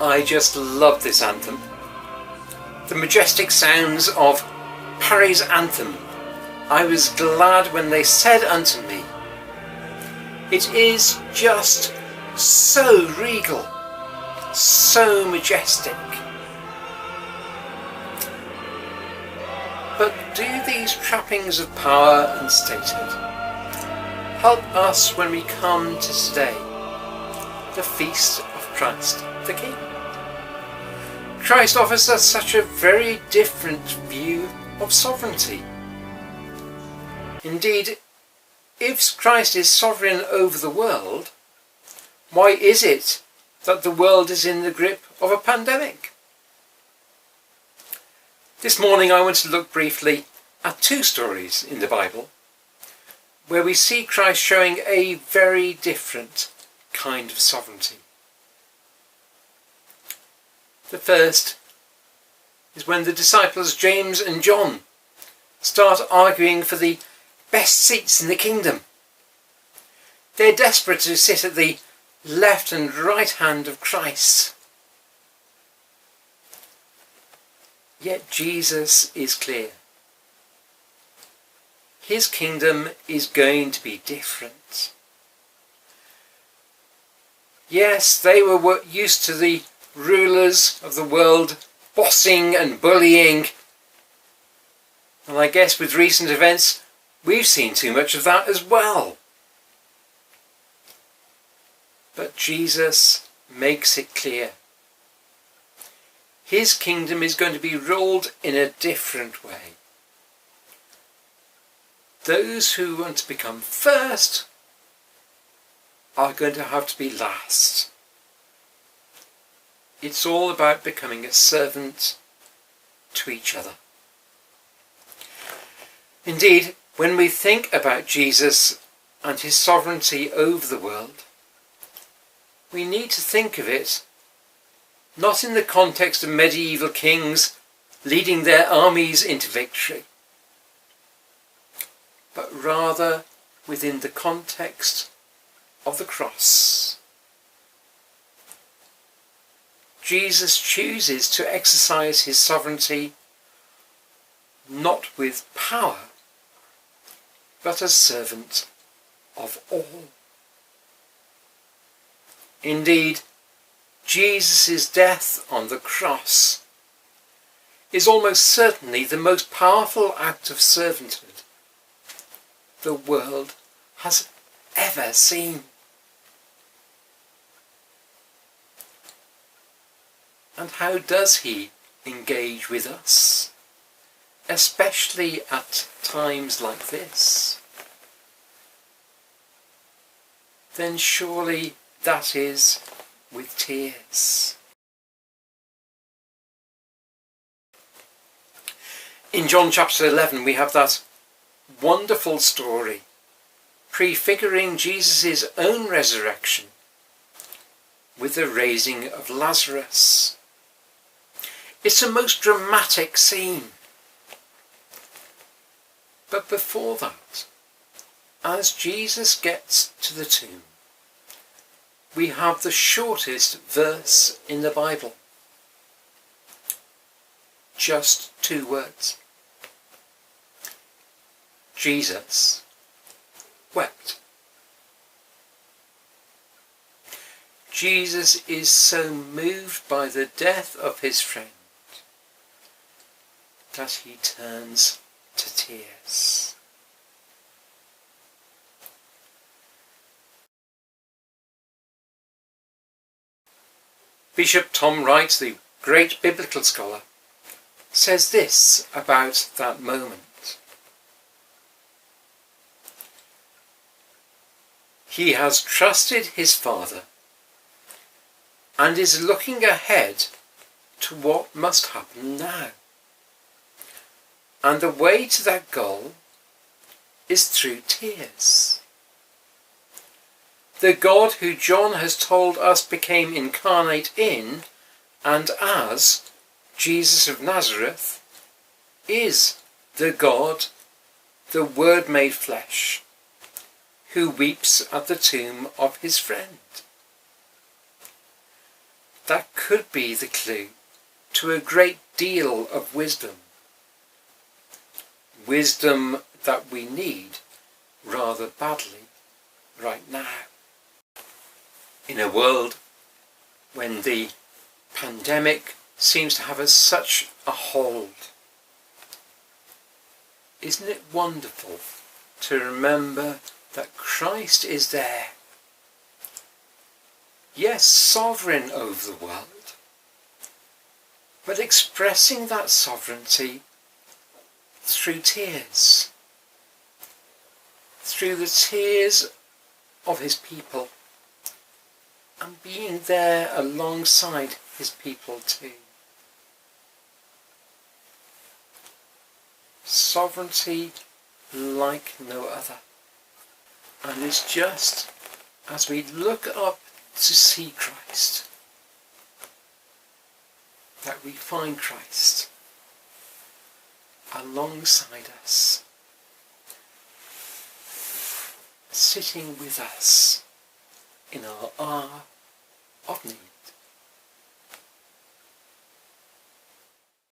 I just love this anthem. The majestic sounds of Parry's anthem. I was glad when they said unto me. It is just so regal, so majestic. But do these trappings of power and statehood help us when we come to today, the feast of Christ the King? Christ offers us such a very different view of sovereignty. Indeed, if Christ is sovereign over the world, why is it that the world is in the grip of a pandemic? This morning I want to look briefly at two stories in the Bible where we see Christ showing a very different kind of sovereignty. The first is when the disciples James and John start arguing for the best seats in the kingdom. They're desperate to sit at the left and right hand of Christ. Yet Jesus is clear. His kingdom is going to be different. Yes, they were used to the rulers of the world bossing and bullying. And I guess with recent events, we've seen too much of that as well. But Jesus makes it clear. His kingdom is going to be ruled in a different way. Those who want to become first are going to have to be last. It's all about becoming a servant to each other. Indeed, when we think about Jesus and his sovereignty over the world, we need to think of it not in the context of medieval kings leading their armies into victory, but rather within the context of the cross. Jesus chooses to exercise his sovereignty not with power, but as servant of all. Indeed, Jesus' death on the cross is almost certainly the most powerful act of servanthood the world has ever seen. And how does he engage with us, especially at times like this? Then surely that is with tears. In John chapter 11 we have that wonderful story prefiguring Jesus' own resurrection with the raising of Lazarus. It's a most dramatic scene. But before that, as Jesus gets to the tomb, we have the shortest verse in the Bible. Just 2 words. Jesus wept. Jesus is so moved by the death of his friend that he turns to tears. Bishop Tom Wright, the great biblical scholar, says this about that moment. He has trusted his Father and is looking ahead to what must happen now. And the way to that goal is through tears. The God who John has told us became incarnate in and as Jesus of Nazareth is the God, the Word made flesh, who weeps at the tomb of his friend. That could be the clue to a great deal of wisdom. Wisdom that we need rather badly right now. In a world when the pandemic seems to have such a hold, isn't it wonderful to remember that Christ is there? Yes, sovereign over the world, but expressing that sovereignty through tears, through the tears of his people, and being there alongside his people too. Sovereignty like no other. And it's just as we look up to see Christ that we find Christ alongside us, sitting with us in our hour of need.